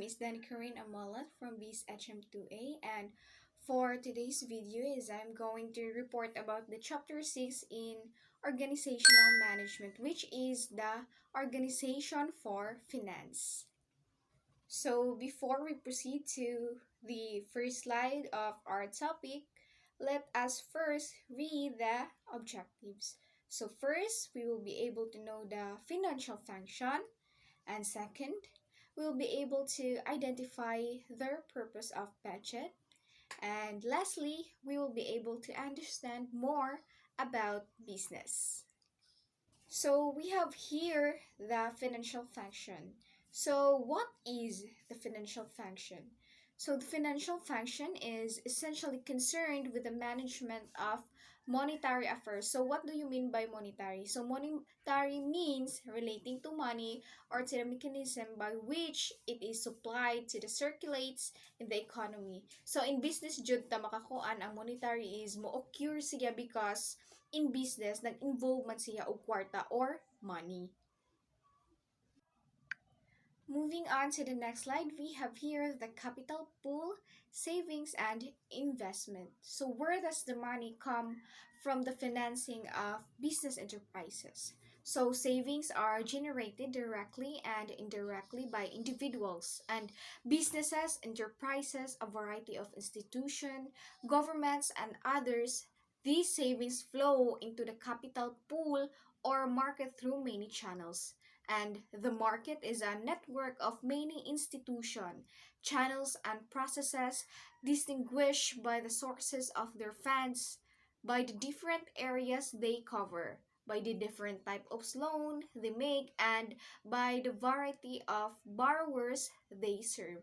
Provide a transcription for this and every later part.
is Danica Amolat from BSHM2-A, and for today's video is I'm going to report about the chapter 6 in organizational management, which is the organization for finance. So before we proceed to the first slide of our topic, let us first read the objectives. So first, we will be able to know the financial function, and second, we'll be able to identify the purpose of budget. And lastly, we will be able to understand more about business. So we have here the financial function. So what is the financial function? So the financial function is essentially concerned with the management of monetary affairs. So what do you mean by monetary? So monetary means relating to money or to the mechanism by which it is supplied to the circulates in the economy. So in business jud ta makakuan ang monetary is mo occur siya because in business nag-involve man siya og kwarta or money. Moving on to the next slide, we have here the capital pool, savings, and investment. So where does the money come from the financing of business enterprises? So savings are generated directly and indirectly by individuals and businesses, enterprises, a variety of institutions, governments, and others. These savings flow into the capital pool or market through many channels. And the market is a network of many institutions, channels, and processes distinguished by the sources of their funds, by the different areas they cover, by the different type of loan they make, and by the variety of borrowers they serve.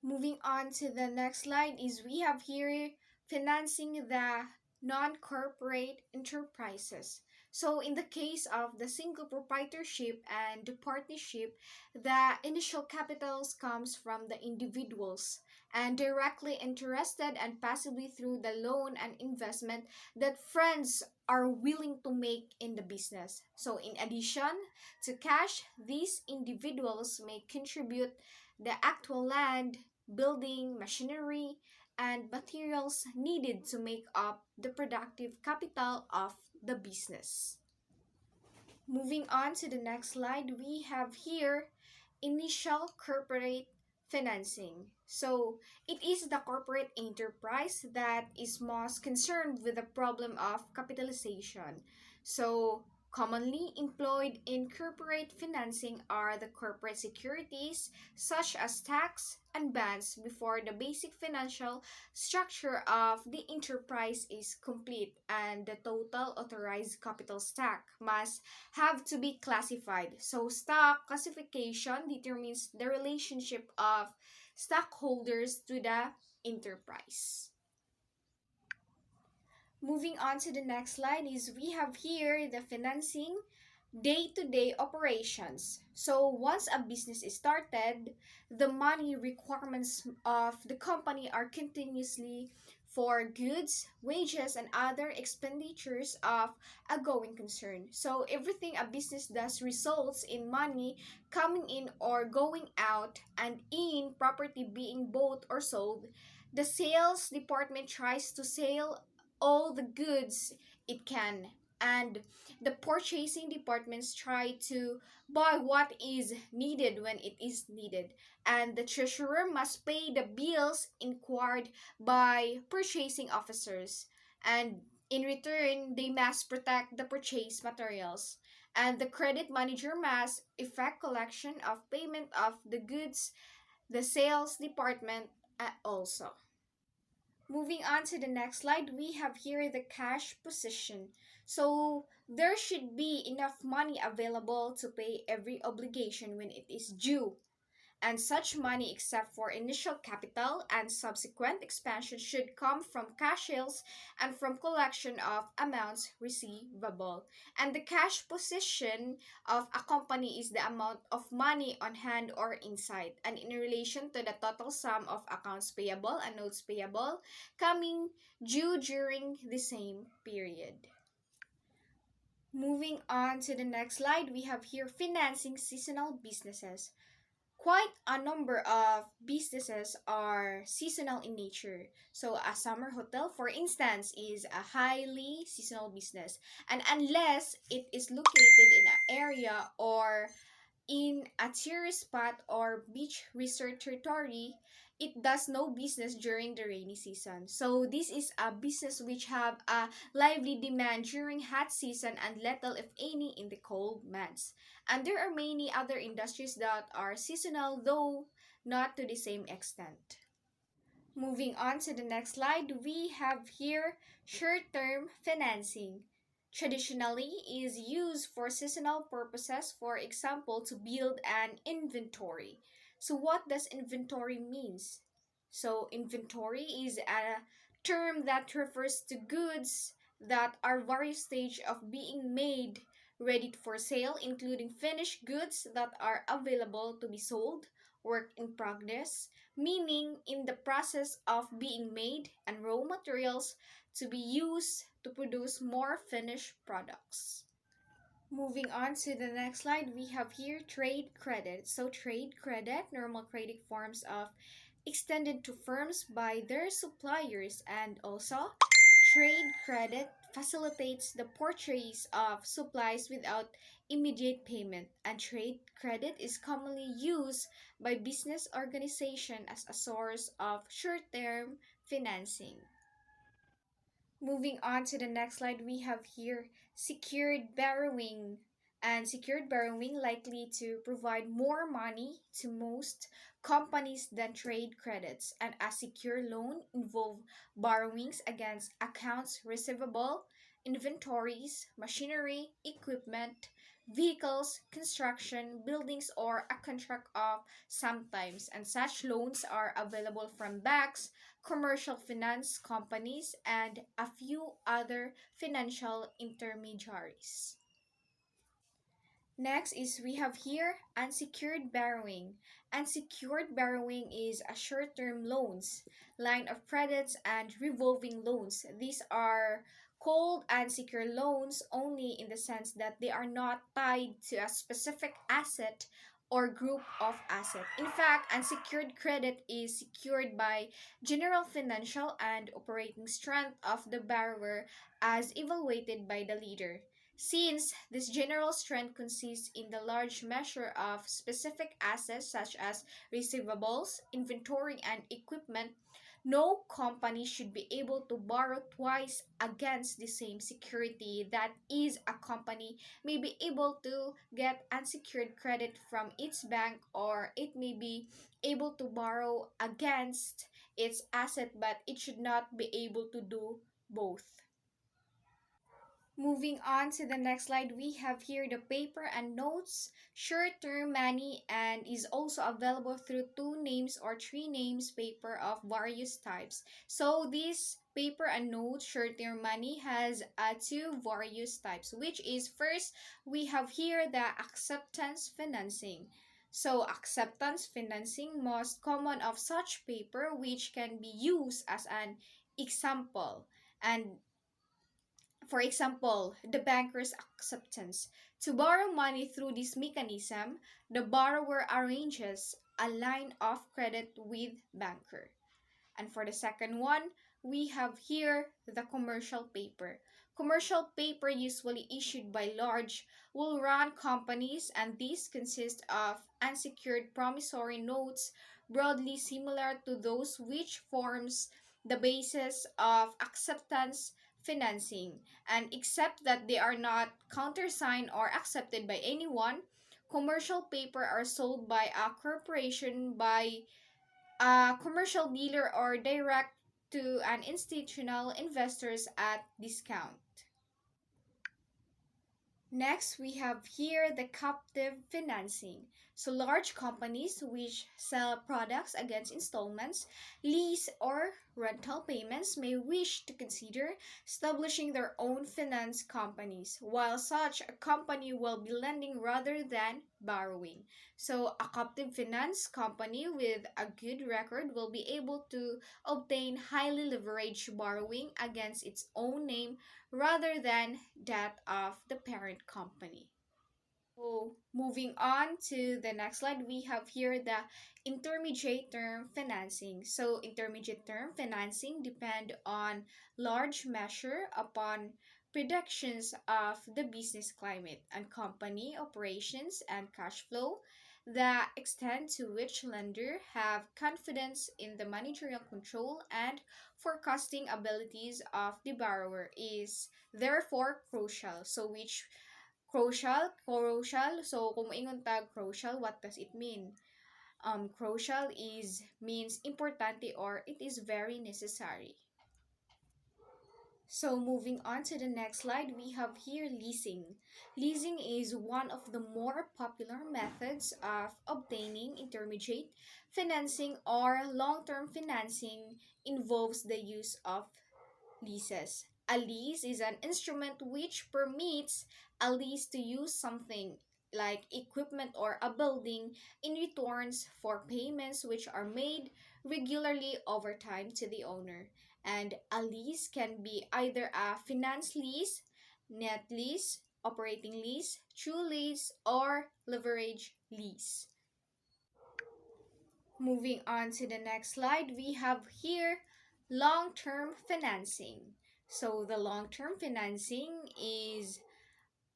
Moving on to the next slide is we have here financing the non-corporate enterprises. So in the case of the single proprietorship and the partnership, the initial capitals comes from the individuals and directly interested and passively through the loan and investment that friends are willing to make in the business. So in addition to cash, these individuals may contribute the actual land, building, machinery, and materials needed to make up the productive capital of the business. Moving on to the next slide, we have here initial corporate financing. So it is the corporate enterprise that is most concerned with the problem of capitalization. So commonly employed in corporate financing are the corporate securities such as stocks and bonds before the basic financial structure of the enterprise is complete, and the total authorized capital stock must have to be classified. So stock classification determines the relationship of stockholders to the enterprise. Moving on to the next slide is we have here the financing day-to-day operations. So once a business is started, the money requirements of the company are continuously for goods, wages, and other expenditures of a going concern. So everything a business does results in money coming in or going out, and in property being bought or sold. The sales department tries to sell all the goods it can, and the purchasing departments try to buy what is needed when it is needed, and the treasurer must pay the bills inquired by purchasing officers, and in return they must protect the purchased materials, and the credit manager must effect collection of payment of the goods, the sales department also. Moving on to the next slide, we have here the cash position. So there should be enough money available to pay every obligation when it is due. And such money, except for initial capital and subsequent expansion, should come from cash sales and from collection of amounts receivable. And the cash position of a company is the amount of money on hand or inside, and in relation to the total sum of accounts payable and notes payable coming due during the same period. Moving on to the next slide, we have here financing seasonal businesses. Quite a number of businesses are seasonal in nature. So, a summer hotel, for instance, is a highly seasonal business. And unless it is located in an area or in a tourist spot or beach resort territory, it does no business during the rainy season. So this is a business which have a lively demand during hot season and little if any in the cold months. And there are many other industries that are seasonal, though not to the same extent. Moving on to the next slide, we have here short-term financing. Traditionally is used for seasonal purposes, for example, to build an inventory. So what does inventory means? So inventory is a term that refers to goods that are various stage of being made ready for sale, including finished goods that are available to be sold, work in progress, meaning in the process of being made, and raw materials to be used to produce more finished products. Moving on to the next slide, we have here trade credit. So trade credit, normal credit forms of extended to firms by their suppliers, and also trade credit facilitates the purchase of supplies without immediate payment, and trade credit is commonly used by business organization as a source of short-term financing. Moving on to the next slide, we have here secured borrowing. And secured borrowing likely to provide more money to most companies than trade credits. And a secure loan involve borrowings against accounts receivable, inventories, machinery, equipment, vehicles, construction, buildings, or a contract of sometimes. And such loans are available from banks, commercial finance companies, and a few other financial intermediaries. Next is we have here unsecured borrowing. Unsecured borrowing is a short-term loans, line of credits, and revolving loans. These are called unsecured loans only in the sense that they are not tied to a specific asset or group of asset. In fact, unsecured credit is secured by general financial and operating strength of the borrower as evaluated by the leader. Since this general strength consists in the large measure of specific assets such as receivables, inventory, and equipment, no company should be able to borrow twice against the same security. That is, a company may be able to get unsecured credit from its bank, or it may be able to borrow against its asset, but it should not be able to do both. Moving on to the next slide, we have here the paper and notes, short-term money, and is also available through two names or three names paper of various types. So this paper and notes short-term money has two various types, which is first, we have here the acceptance financing. So acceptance financing, most common of such paper, which can be used as an example. And for example, the banker's acceptance. To borrow money through this mechanism, the borrower arranges a line of credit with banker. And for the second one, we have here the commercial paper. Commercial paper usually issued by large will-run companies, and these consist of unsecured promissory notes broadly similar to those which forms the basis of acceptance financing. And except that they are not countersigned or accepted by anyone, commercial paper are sold by a corporation, by a commercial dealer, or direct to an institutional investors at discount. Next, we have here the captive financing. So large companies which sell products against installments, lease, or rental payments may wish to consider establishing their own finance companies, while such a company will be lending rather than borrowing. So a captive finance company with a good record will be able to obtain highly leveraged borrowing against its own name rather than that of the parent company. So, moving on to the next slide, we have here the intermediate term financing. So, intermediate term financing depend on large measure upon predictions of the business climate and company operations and cash flow, the extent to which lender have confidence in the managerial control and forecasting abilities of the borrower is therefore crucial. So, which crucial. So, kung maingon tag crucial, what does it mean? Crucial is means importante or it is very necessary. So, moving on to the next slide, we have here leasing. Leasing is one of the more popular methods of obtaining intermediate financing or long-term financing involves the use of leases. A lease is an instrument which permits a lease to use something like equipment or a building in returns for payments which are made regularly over time to the owner. And a lease can be either a finance lease, net lease, operating lease, true lease, or leverage lease. Moving on to the next slide, we have here long-term financing. So the long-term financing is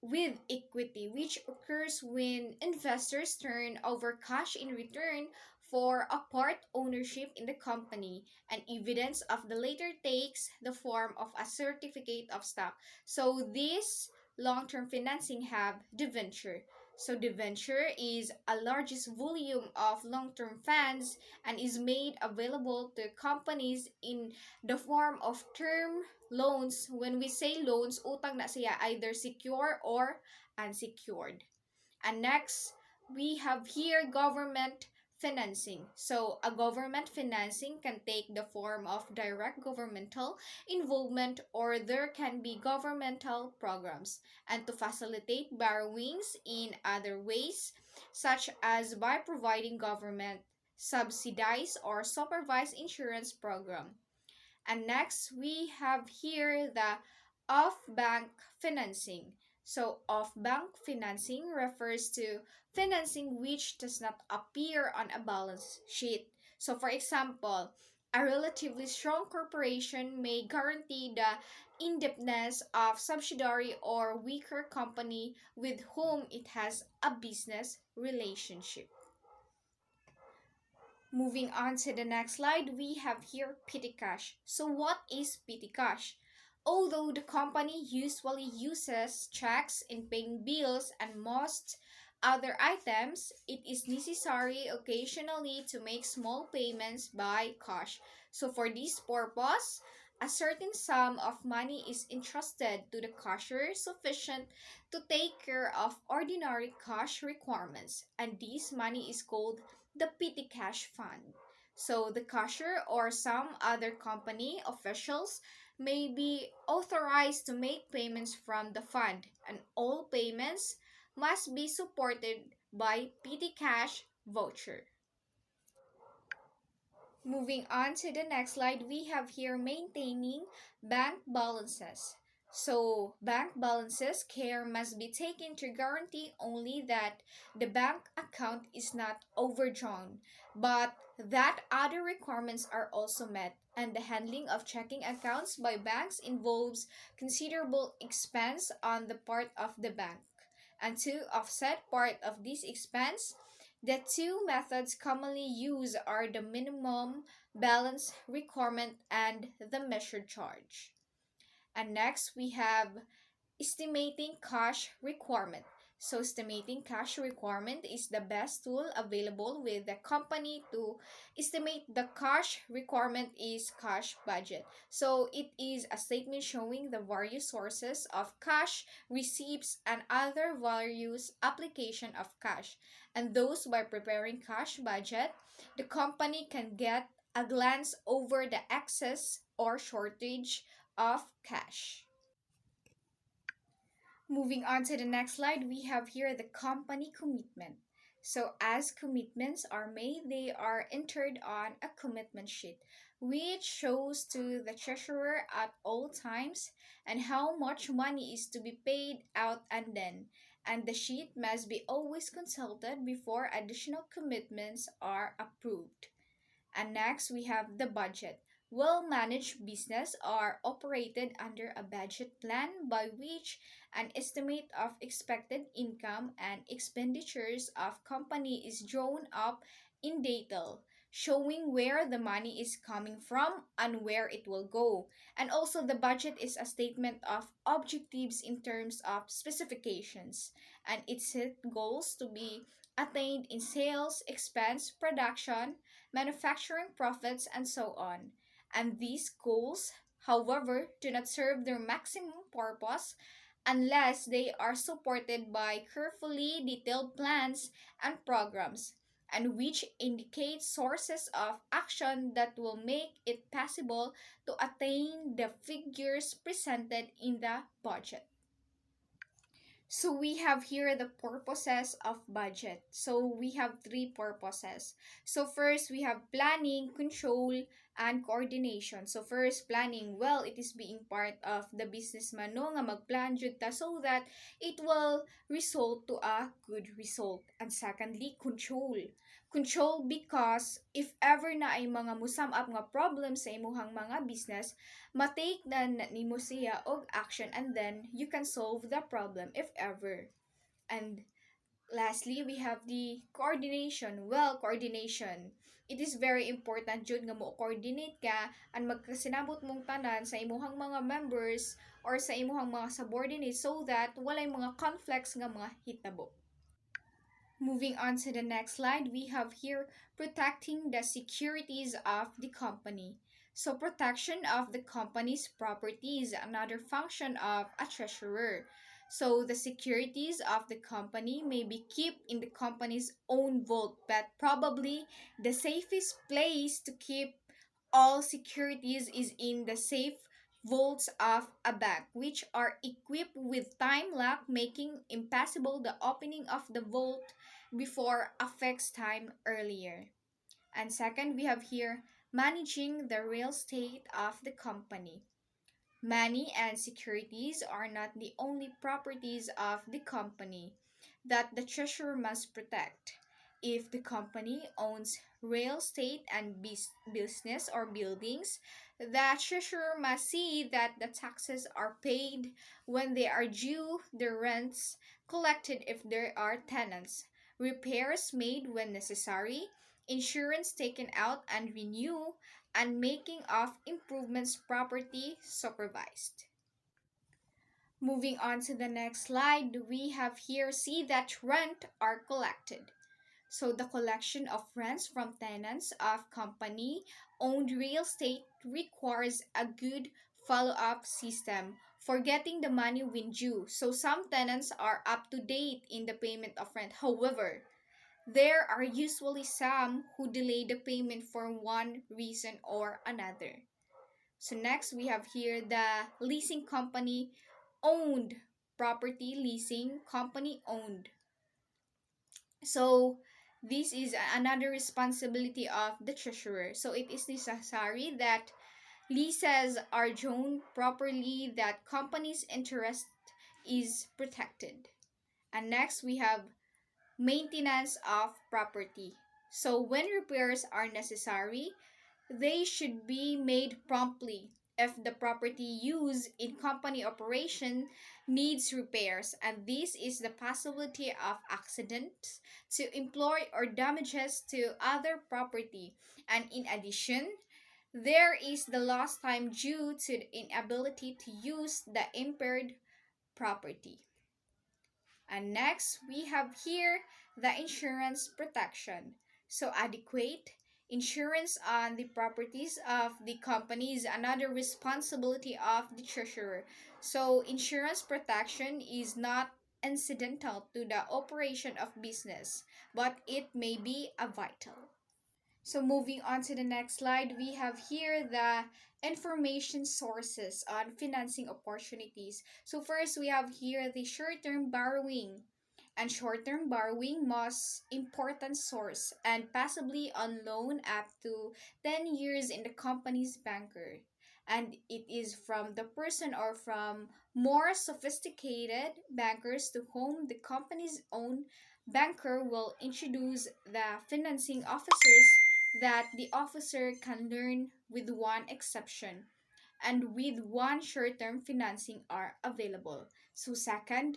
with equity, which occurs when investors turn over cash in return for a part ownership in the company, and evidence of the later takes the form of a certificate of stock. So this long-term financing have debenture. So debenture is a largest volume of long-term funds and is made available to companies in the form of term loans. When we say loans, utang na siya either secure or unsecured. And next, we have here government financing. So, a government financing can take the form of direct governmental involvement or there can be governmental programs and to facilitate borrowings in other ways such as by providing government subsidized or supervised insurance program. And next, we have here the off-bank financing. So, off-bank financing refers to financing which does not appear on a balance sheet. So, for example, a relatively strong corporation may guarantee the indebtedness of subsidiary or weaker company with whom it has a business relationship. Moving on to the next slide, we have here petty cash. So what is petty cash? Although the company usually uses checks in paying bills and most other items, it is necessary occasionally to make small payments by cash. So for this purpose, a certain sum of money is entrusted to the cashier sufficient to take care of ordinary cash requirements, and this money is called the petty cash fund. So the cashier or some other company officials may be authorized to make payments from the fund, and all payments must be supported by petty cash voucher. Moving on to the next slide, we have here maintaining bank balances. So, bank balances care must be taken to guarantee only that the bank account is not overdrawn, but that other requirements are also met. And the handling of checking accounts by banks involves considerable expense on the part of the bank. And to offset part of this expense, the two methods commonly used are the minimum balance requirement and the measured charge. And next, we have estimating cash requirement. So estimating cash requirement is the best tool available with the company to estimate the cash requirement is cash budget. So it is a statement showing the various sources of cash, receipts, and other various application of cash. And those by preparing cash budget, the company can get a glance over the excess or shortage of cash. Moving on to the next slide, we have here the company commitment. So as commitments are made, they are entered on a commitment sheet, which shows to the treasurer at all times and how much money is to be paid out and then. and the sheet must be always consulted before additional commitments are approved. And next, we have the budget. Well-managed business are operated under a budget plan by which an estimate of expected income and expenditures of company is drawn up in detail, showing where the money is coming from and where it will go. And also the budget is a statement of objectives in terms of specifications, and it set goals to be attained in sales, expense, production, manufacturing profits, and so on. And these goals, however, do not serve their maximum purpose unless they are supported by carefully detailed plans and programs, and which indicate sources of action that will make it possible to attain the figures presented in the budget. So we have here the purposes of budget. So we have three purposes. So first we have planning, control, and coordination. So first, planning. Well, it is being part of the businessman no nga magplan jud ta so that it will result to a good result. And secondly, control. Control because if ever na ay mga musam up nga problem sa imuhang mga business, matake na nimo siya og action, and then you can solve the problem if ever. And lastly, we have the coordination. Well, coordination. It is very important jud nga mo coordinate ka and magkasinabot mong tanan sa imuhang mga members or sa imuhang mga subordinates so that walay mga conflicts nga mga hitabo. Moving on to the next slide, we have here protecting the securities of the company. So protection of the company's property is another function of a treasurer. So the securities of the company may be kept in the company's own vault, but probably the safest place to keep all securities is in the safe vaults of a bank, which are equipped with time lock, making impossible the opening of the vault before a fixed time earlier. And second, we have here managing the real estate of the company. Money and securities are not the only properties of the company that the treasurer must protect. If the company owns real estate and business or buildings, the treasurer must see that the taxes are paid when they are due, the rents collected if there are tenants, repairs made when necessary, insurance taken out and renewed, and making of improvements property supervised. Moving on to the next slide, we have here see that rent are collected. So the collection of rents from tenants of company owned real estate requires a good follow-up system for getting the money when due. So some tenants are up to date in the payment of rent. However, there are usually some who delay the payment for one reason or another. So next we have here the leasing company owned property, leasing company owned. So this is another responsibility of the treasurer. So it is necessary that leases are drawn properly, that company's interest is protected. And next we have maintenance of property. So when repairs are necessary, they should be made promptly if the property used in company operation needs repairs, and this is the possibility of accidents to employee or damages to other property. And in addition, there is the lost time due to the inability to use the impaired property. And next, we have here the insurance protection. So adequate insurance on the properties of the company is another responsibility of the treasurer. So insurance protection is not incidental to the operation of business, but it may be a vital. So moving on to the next slide, we have here the information sources on financing opportunities. So first, we have here the short-term borrowing. And short-term borrowing most important source and possibly on loan up to 10 years in the company's banker. And it is from the person or from More sophisticated bankers to whom the company's own banker will introduce the financing officers that the officer can learn with one exception and with one short-term financing are available. So second,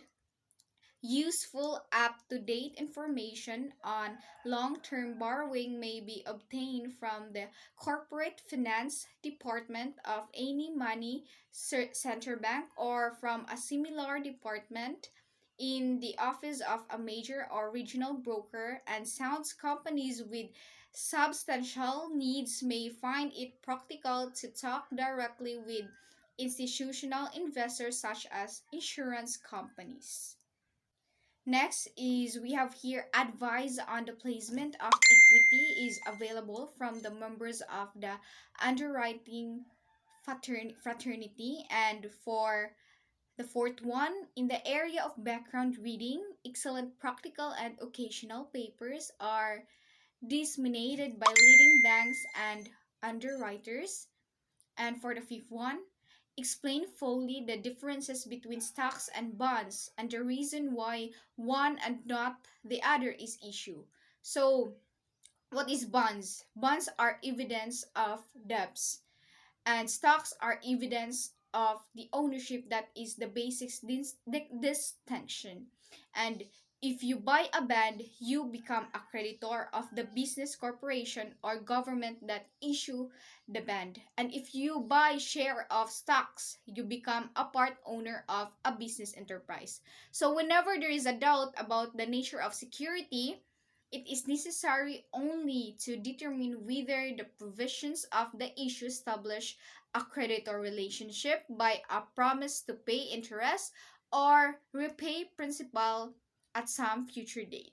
useful up-to-date information on long-term borrowing may be obtained from the corporate finance department of any money center bank or from a similar department in the office of a major or regional broker, and sounds companies with substantial needs may find it practical to talk directly with institutional investors such as insurance companies. Next is we have here advice on the placement of equity is available from the members of the underwriting fraternity. And for the fourth one, in the area of background reading, excellent practical and occasional papers are disseminated by leading banks and underwriters. And for the fifth one, explain fully the differences between stocks and bonds and the reason why one and not the other is issue. So, what is bonds? Bonds are evidence of debts, and stocks are evidence of the ownership that is the basic distinction. And if you buy a bond, you become a creditor of the business corporation or government that issue the bond. And if you buy share of stocks, you become a part owner of a business enterprise. So whenever there is a doubt about the nature of security, it is necessary only to determine whether the provisions of the issue establish a creditor relationship by a promise to pay interest or repay principal at some future date.